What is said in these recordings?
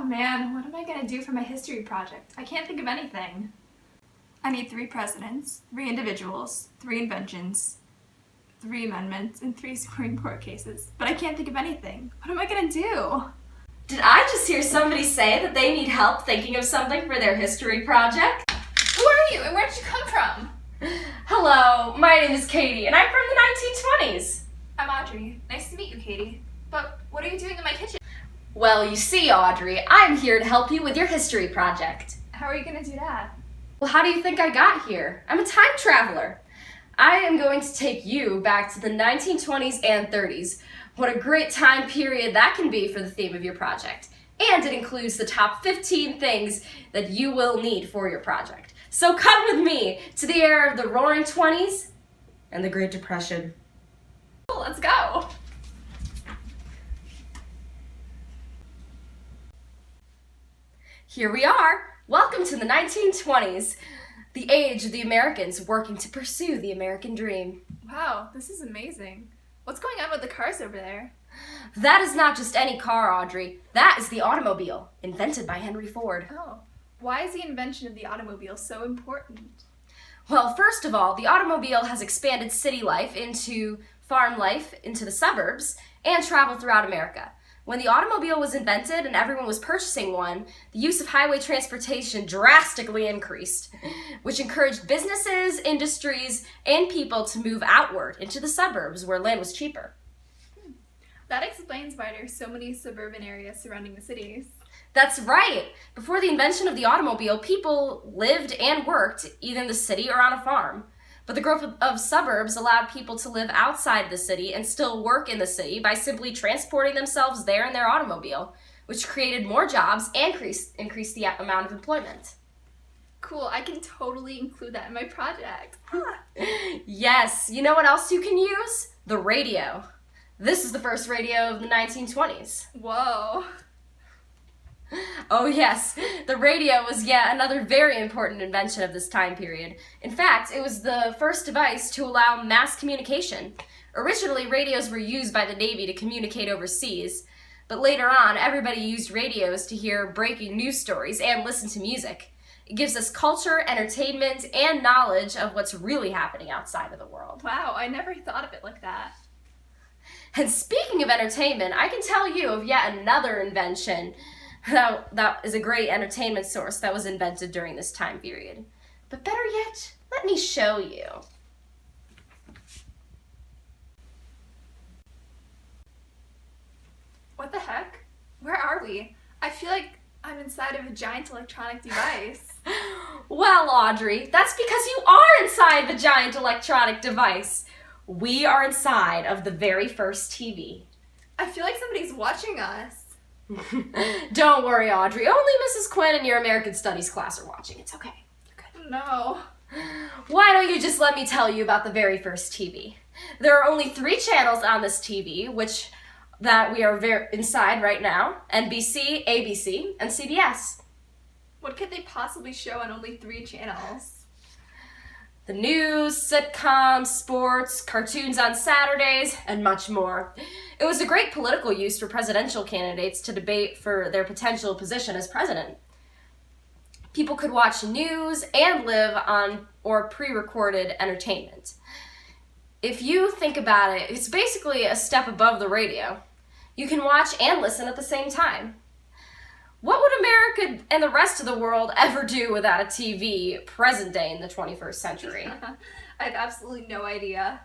Oh man, what am I gonna do for my history project? I can't think of anything. I need 3 presidents, 3 individuals, 3 inventions, 3 amendments, and 3 Supreme Court cases. But I can't think of anything. What am I gonna do? Did I just hear somebody say that they need help thinking of something for their history project? Who are you and where did you come from? Hello, my name is Katie and I'm from the 1920s. I'm Audrey. Nice to meet you, Katie. But what are you doing in my kitchen? Well, you see, Audrey, I'm here to help you with your history project. How are you gonna do that? Well, how do you think I got here? I'm a time traveler. I am going to take you back to the 1920s and 30s. What a great time period that can be for the theme of your project. And it includes the top 15 things that you will need for your project. So come with me to the era of the Roaring 20s and the Great Depression. Cool, let's go. Here we are. Welcome to the 1920s, the age of the Americans working to pursue the American dream. Wow, this is amazing. What's going on with the cars over there? That is not just any car, Audrey. That is the automobile, invented by Henry Ford. Oh, why is the invention of the automobile so important? Well, first of all, the automobile has expanded city life into farm life, into the suburbs, and travel throughout America. When the automobile was invented and everyone was purchasing one, the use of highway transportation drastically increased, which encouraged businesses, industries, and people to move outward into the suburbs where land was cheaper. That explains why there's so many suburban areas surrounding the cities. That's right. Before the invention of the automobile, people lived and worked either in the city or on a farm. But the growth of suburbs allowed people to live outside the city and still work in the city by simply transporting themselves there in their automobile, which created more jobs and increased the amount of employment. Cool, I can totally include that in my project. Yes, you know what else you can use? The radio. This is the first radio of the 1920s. Whoa. Oh yes, the radio was yet another very important invention of this time period. In fact, it was the first device to allow mass communication. Originally, radios were used by the Navy to communicate overseas, but later on, everybody used radios to hear breaking news stories and listen to music. It gives us culture, entertainment, and knowledge of what's really happening outside of the world. Wow, I never thought of it like that. And speaking of entertainment, I can tell you of yet another invention that is a great entertainment source that was invented during this time period. But better yet, let me show you. What the heck? Where are we? I feel like I'm inside of a giant electronic device. Well, Audrey, that's because you are inside the giant electronic device. We are inside of the very first TV. I feel like somebody's watching us. Don't worry, Audrey. Only Mrs. Quinn and your American Studies class are watching. It's okay. You're good. No. Why don't you just let me tell you about the very first TV? There are only 3 channels on this TV, that we are inside right now: NBC, ABC, and CBS. What could they possibly show on only 3 channels? The news, sitcoms, sports, cartoons on Saturdays, and much more. It was a great political use for presidential candidates to debate for their potential position as president. People could watch news and live on or pre-recorded entertainment. If you think about it, it's basically a step above the radio. You can watch and listen at the same time. What would America and the rest of the world ever do without a TV present day in the 21st century? I have absolutely no idea.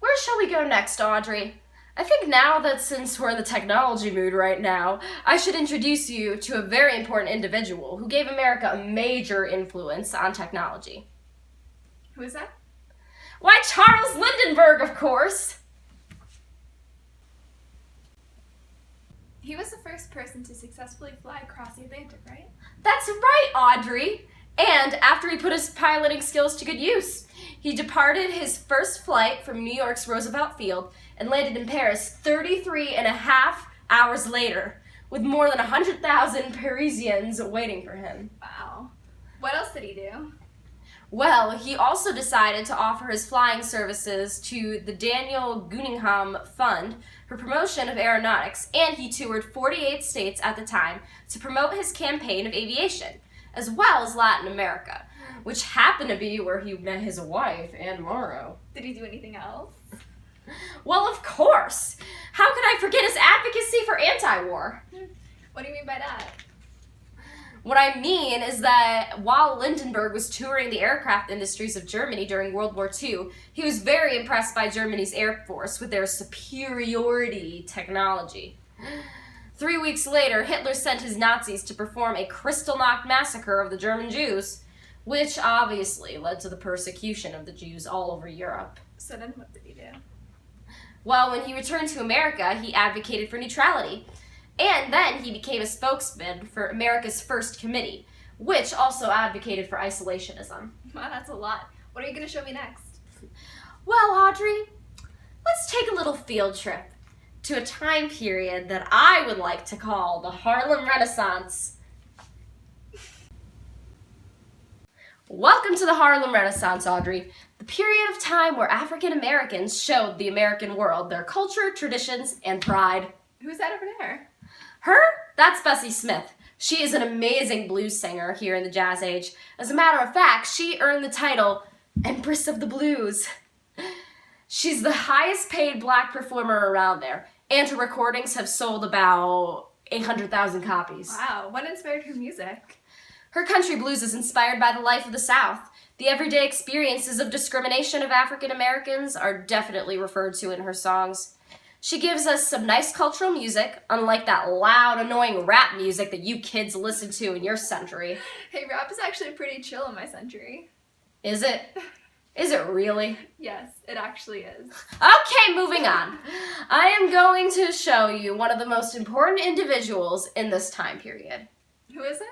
Where shall we go next, Audrey? I think now that since we're in the technology mood right now, I should introduce you to a very important individual who gave America a major influence on technology. Who is that? Why, Charles Lindbergh, of course! He was the first person to successfully fly across the Atlantic, right? That's right, Audrey! And after he put his piloting skills to good use, he departed his first flight from New York's Roosevelt Field and landed in Paris 33 and a half hours later, with more than 100,000 Parisians waiting for him. Wow. What else did he do? Well, he also decided to offer his flying services to the Daniel Guggenheim Fund for promotion of aeronautics, and he toured 48 states at the time to promote his campaign of aviation, as well as Latin America, which happened to be where he met his wife, Anne Morrow. Did he do anything else? Well, of course! How could I forget his advocacy for anti-war? What do you mean by that? What I mean is that while Lindenberg was touring the aircraft industries of Germany during World War II, he was very impressed by Germany's Air Force with their superiority technology. 3 weeks later, Hitler sent his Nazis to perform a Kristallnacht massacre of the German Jews, which obviously led to the persecution of the Jews all over Europe. So then what did he do? Well, when he returned to America, he advocated for neutrality. And then he became a spokesman for America's First Committee, which also advocated for isolationism. Wow, that's a lot. What are you going to show me next? Well, Audrey, let's take a little field trip to a time period that I would like to call the Harlem Renaissance. Welcome to the Harlem Renaissance, Audrey, the period of time where African Americans showed the American world their culture, traditions, and pride. Who's that over there? Her? That's Bessie Smith. She is an amazing blues singer here in the Jazz Age. As a matter of fact, she earned the title Empress of the Blues. She's the highest paid black performer around there, and her recordings have sold about 800,000 copies. Wow, what inspired her music? Her country blues is inspired by the life of the South. The everyday experiences of discrimination of African Americans are definitely referred to in her songs. She gives us some nice cultural music, unlike that loud, annoying rap music that you kids listen to in your century. Hey, rap is actually pretty chill in my century. Is it? Is it really? Yes, it actually is. Okay, moving on. I am going to show you one of the most important individuals in this time period. Who is it?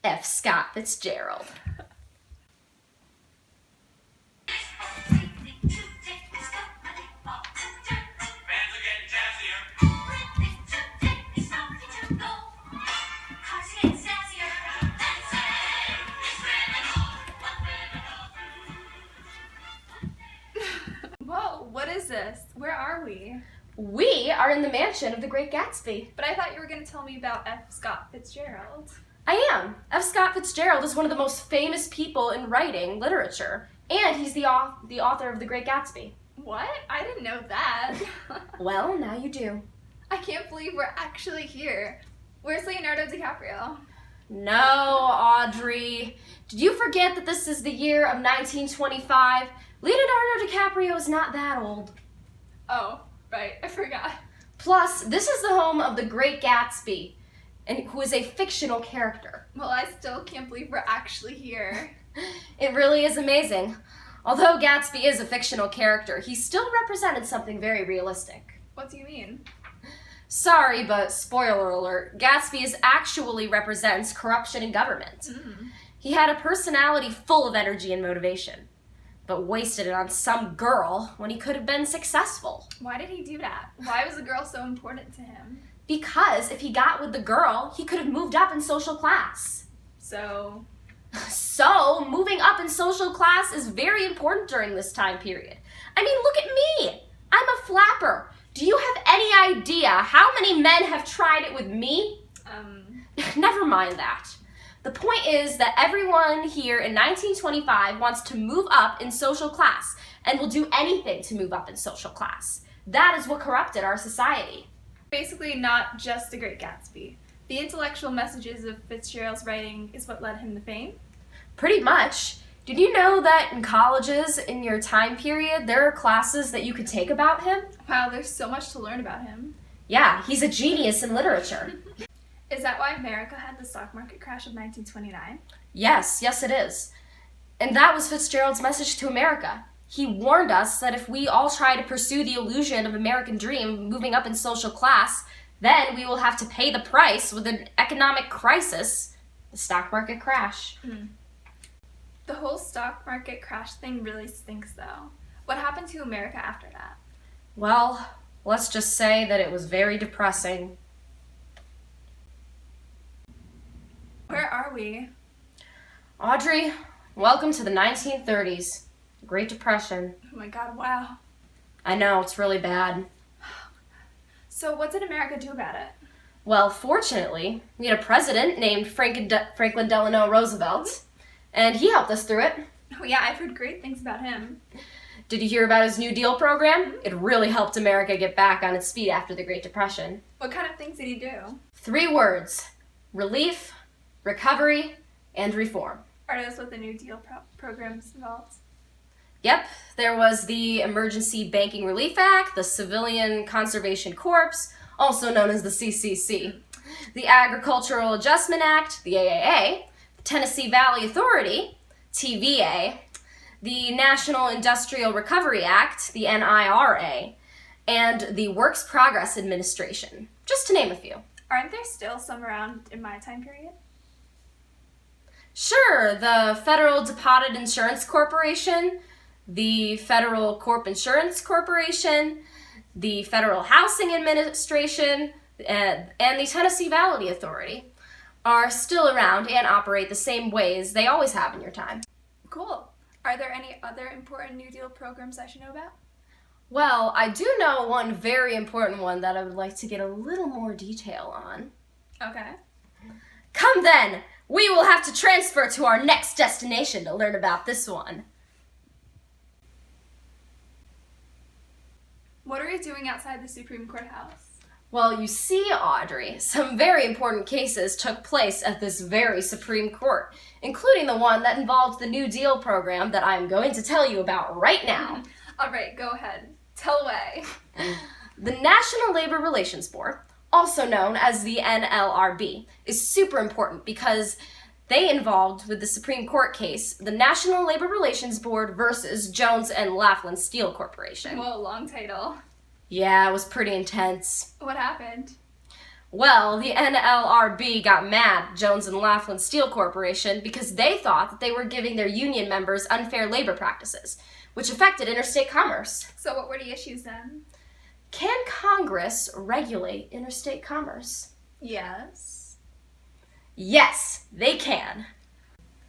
F. Scott Fitzgerald. Whoa, what is this? Where are we? We are in the mansion of the Great Gatsby. But I thought you were going to tell me about F. Scott Fitzgerald. I am. F. Scott Fitzgerald is one of the most famous people in writing literature, and he's the author of The Great Gatsby. What? I didn't know that. Well, now you do. I can't believe we're actually here. Where's Leonardo DiCaprio? No, Audrey. Did you forget that this is the year of 1925? Leonardo DiCaprio is not that old. Oh, right. I forgot. Plus, this is the home of the Great Gatsby, and who is a fictional character. Well, I still can't believe we're actually here. It really is amazing. Although Gatsby is a fictional character, he still represented something very realistic. What do you mean? Sorry, but spoiler alert, Gatsby actually represents corruption in government. He had a personality full of energy and motivation, but wasted it on some girl when he could have been successful. Why did he do that? Why was the girl so important to him? Because if he got with the girl, he could have moved up in social class. So, moving up in social class is very important during this time period. I mean, look at me. I'm a flapper. Do you have any idea how many men have tried it with me? Never mind that. The point is that everyone here in 1925 wants to move up in social class and will do anything to move up in social class. That is what corrupted our society. Basically not just The Great Gatsby. The intellectual messages of Fitzgerald's writing is what led him to fame? Pretty much. Did you know that in colleges in your time period, there are classes that you could take about him? Wow, there's so much to learn about him. Yeah, he's a genius in literature. Is that why America had the stock market crash of 1929? Yes it is. And that was Fitzgerald's message to America. He warned us that if we all try to pursue the illusion of American dream, moving up in social class, then we will have to pay the price with an economic crisis, the stock market crash. The whole stock market crash thing really stinks, though. What happened to America after that? Well, let's just say that it was very depressing. Where are we? Audrey, Welcome to the 1930s, Great Depression. Oh my god, wow. I know, it's really bad. So what did America do about it? Well, fortunately, we had a president named Franklin Delano Roosevelt, and he helped us through it. Oh yeah, I've heard great things about him. Did you hear about his New Deal program? It really helped America get back on its feet after the Great Depression. What kind of things did he do? 3 words: relief, recovery, and reform. Are those what the New Deal programs involved? Yep, there was the Emergency Banking Relief Act, the Civilian Conservation Corps, also known as the CCC, the Agricultural Adjustment Act, the AAA, the Tennessee Valley Authority, TVA, the National Industrial Recovery Act, the NIRA, and the Works Progress Administration, just to name a few. Aren't there still some around in my time period? Sure, the Federal Deposit Insurance Corporation, the Federal Corp Insurance Corporation, the Federal Housing Administration, and the Tennessee Valley Authority are still around and operate the same ways they always have in your time. Cool. Are there any other important New Deal programs I should know about? Well, I do know one very important one that I would like to get a little more detail on. Okay. Come then! We will have to transfer to our next destination to learn about this one. What are you doing outside the Supreme Court House? Well, you see, Audrey, some very important cases took place at this very Supreme Court, including the one that involved the New Deal program that I'm going to tell you about right now. All right, go ahead. Tell away. The National Labor Relations Board, also known as the NLRB, is super important because they involved with the Supreme Court case, the National Labor Relations Board versus Jones and Laughlin Steel Corporation. Whoa, long title. Yeah, it was pretty intense. What happened? Well, the NLRB got mad at Jones and Laughlin Steel Corporation because they thought that they were giving their union members unfair labor practices, which affected interstate commerce. So what were the issues then? Can Congress regulate interstate commerce? Yes. Yes, they can.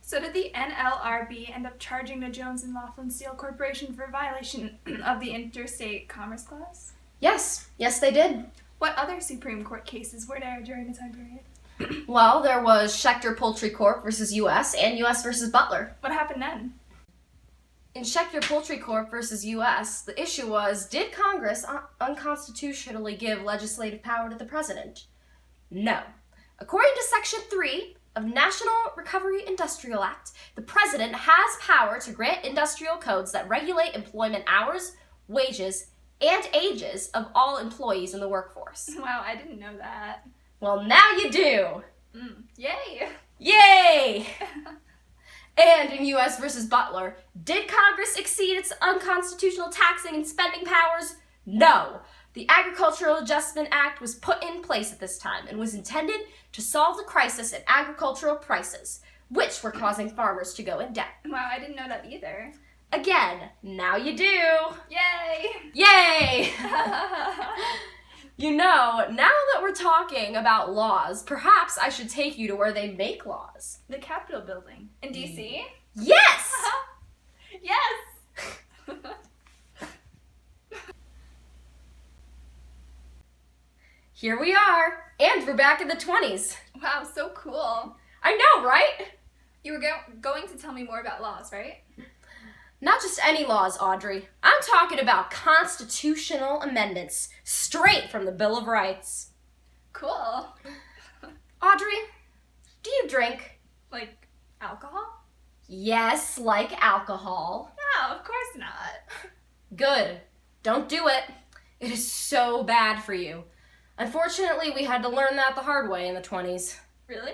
So did the NLRB end up charging the Jones and Laughlin Steel Corporation for violation of the Interstate Commerce Clause? Yes, they did. What other Supreme Court cases were there during the time period? Well, there was Schechter Poultry Corp. Versus U.S. and U.S. versus Butler. What happened then? In Schechter Poultry Corp. Versus U.S., the issue was, did Congress unconstitutionally give legislative power to the president? No. According to Section 3 of National Recovery Industrial Act, the president has power to grant industrial codes that regulate employment hours, wages, and ages of all employees in the workforce. Wow, I didn't know that. Well, now you do! Yay! Yay! And in U.S. versus Butler, did Congress exceed its unconstitutional taxing and spending powers? No. The Agricultural Adjustment Act was put in place at this time and was intended to solve the crisis in agricultural prices, which were causing farmers to go in debt. Wow, I didn't know that either. Again, now you do. Yay! Yay! You know, now that we're talking about laws, perhaps I should take you to where they make laws. The Capitol building. In D.C.? Yes! Yes! Here we are, and we're back in the 20s. Wow, so cool. I know, right? You were going to tell me more about laws, right? Not just any laws, Audrey. I'm talking about constitutional amendments, straight from the Bill of Rights. Cool. Audrey, do you drink? Like alcohol? Yes, like alcohol. No, of course not. Good. Don't do it. It is so bad for you. Unfortunately, we had to learn that the hard way in the 20s. Really?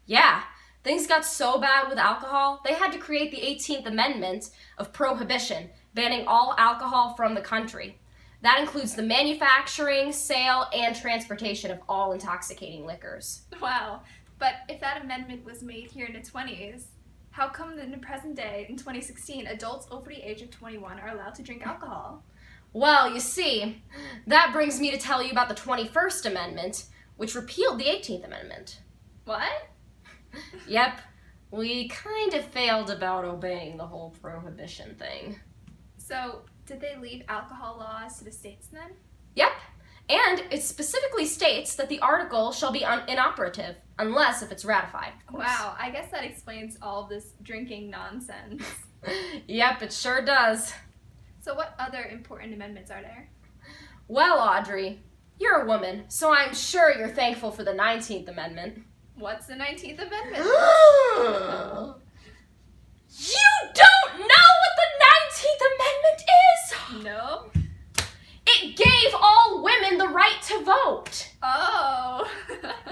Yeah. Things got so bad with alcohol, they had to create the 18th Amendment of Prohibition, banning all alcohol from the country. That includes the manufacturing, sale, and transportation of all intoxicating liquors. Wow. But if that amendment was made here in the 20s, how come that in the present day, in 2016, adults over the age of 21 are allowed to drink alcohol? Well, you see, that brings me to tell you about the 21st Amendment, which repealed the 18th Amendment. What? Yep. We kind of failed about obeying the whole prohibition thing. So, did they leave alcohol laws to the states then? Yep. And it specifically states that the article shall be inoperative, unless if it's ratified. Wow, I guess that explains all of this drinking nonsense. Yep, it sure does. So what other important amendments are there? Well, Audrey, you're a woman, so I'm sure you're thankful for the 19th Amendment. What's the 19th Amendment? You don't know what the 19th Amendment is? No. It gave all women the right to vote. Oh.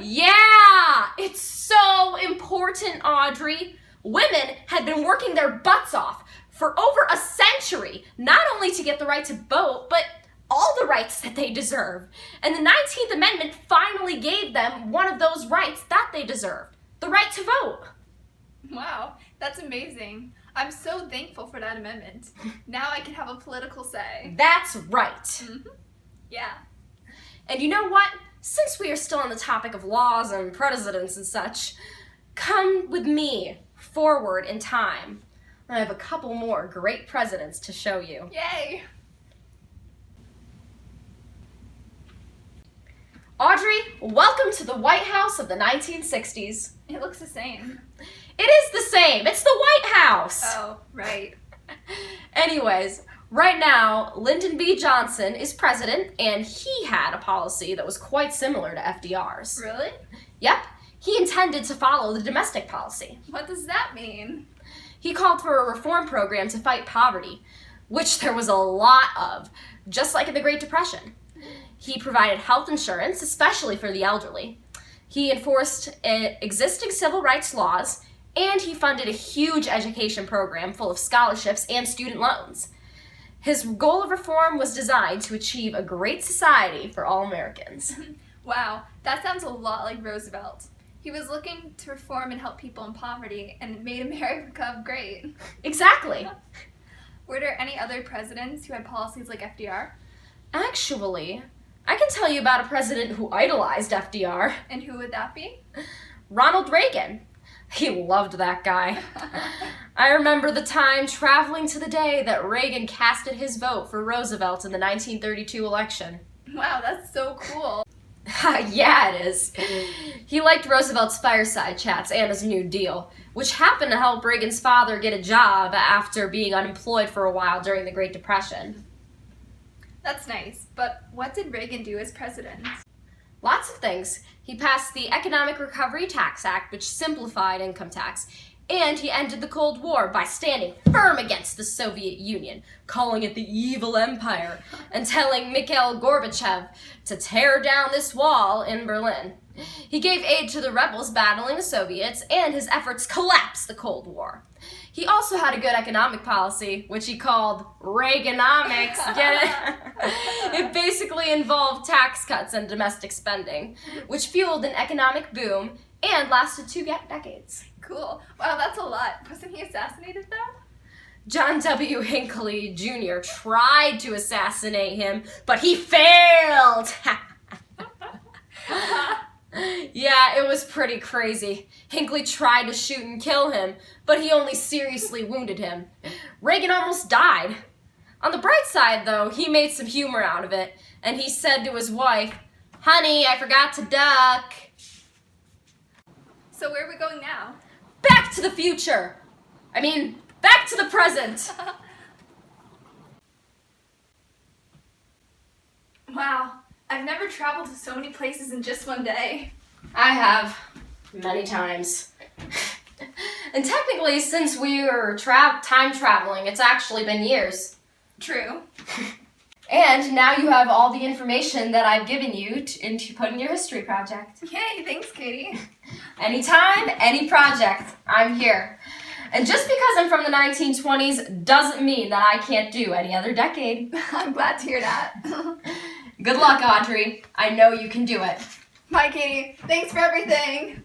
Yeah, it's so important, Audrey. Women had been working their butts off for over a century, not only to get the right to vote, but all the rights that they deserve. And the 19th Amendment finally gave them one of those rights that they deserved, the right to vote. Wow, that's amazing. I'm so thankful for that amendment. Now I can have a political say. That's right. Mm-hmm. Yeah. And you know what? Since we are still on the topic of laws and presidents and such, come with me forward in time. I have a couple more great presidents to show you. Yay! Audrey, welcome to the White House of the 1960s. It looks the same. It is the same. It's the White House. Oh, right. Anyways, right now, Lyndon B. Johnson is president, and he had a policy that was quite similar to FDR's. Really? Yep. He intended to follow the domestic policy. What does that mean? He called for a reform program to fight poverty, which there was a lot of, just like in the Great Depression. He provided health insurance, especially for the elderly. He enforced existing civil rights laws, and he funded a huge education program full of scholarships and student loans. His goal of reform was designed to achieve a great society for all Americans. Wow, that sounds a lot like Roosevelt. He was looking to reform and help people in poverty and made America great. Exactly. Were there any other presidents who had policies like FDR? Actually, I can tell you about a president who idolized FDR. And who would that be? Ronald Reagan. He loved that guy. I remember the time traveling to the day that Reagan casted his vote for Roosevelt in the 1932 election. Wow, that's so cool. Yeah, it is. He liked Roosevelt's fireside chats and his New Deal, which happened to help Reagan's father get a job after being unemployed for a while during the Great Depression. That's nice, but what did Reagan do as president? Lots of things. He passed the Economic Recovery Tax Act, which simplified income tax, and he ended the Cold War by standing firm against the Soviet Union, calling it the evil empire, and telling Mikhail Gorbachev to tear down this wall in Berlin. He gave aid to the rebels battling the Soviets, and his efforts collapsed the Cold War. He also had a good economic policy, which he called Reaganomics. Get it? It basically involved tax cuts and domestic spending, which fueled an economic boom and lasted 2 decades. Cool. Wow, that's a lot. Wasn't he assassinated though? John W. Hinckley Jr. tried to assassinate him, but he failed. Yeah, it was pretty crazy. Hinckley tried to shoot and kill him, but he only seriously wounded him. Reagan almost died. On the bright side, though, he made some humor out of it, and he said to his wife, "Honey, I forgot to duck." So where are we going now? Back to the future. Back to the present. Wow, I've never traveled to so many places in just one day. I have. Many times. And technically, since we were time traveling, it's actually been years. True. And now you have all the information that I've given you to put in your history project. Yay, thanks, Katie. Anytime, any project, I'm here. And just because I'm from the 1920s doesn't mean that I can't do any other decade. I'm glad to hear that. Good luck, Audrey. I know you can do it. Bye, Katie. Thanks for everything.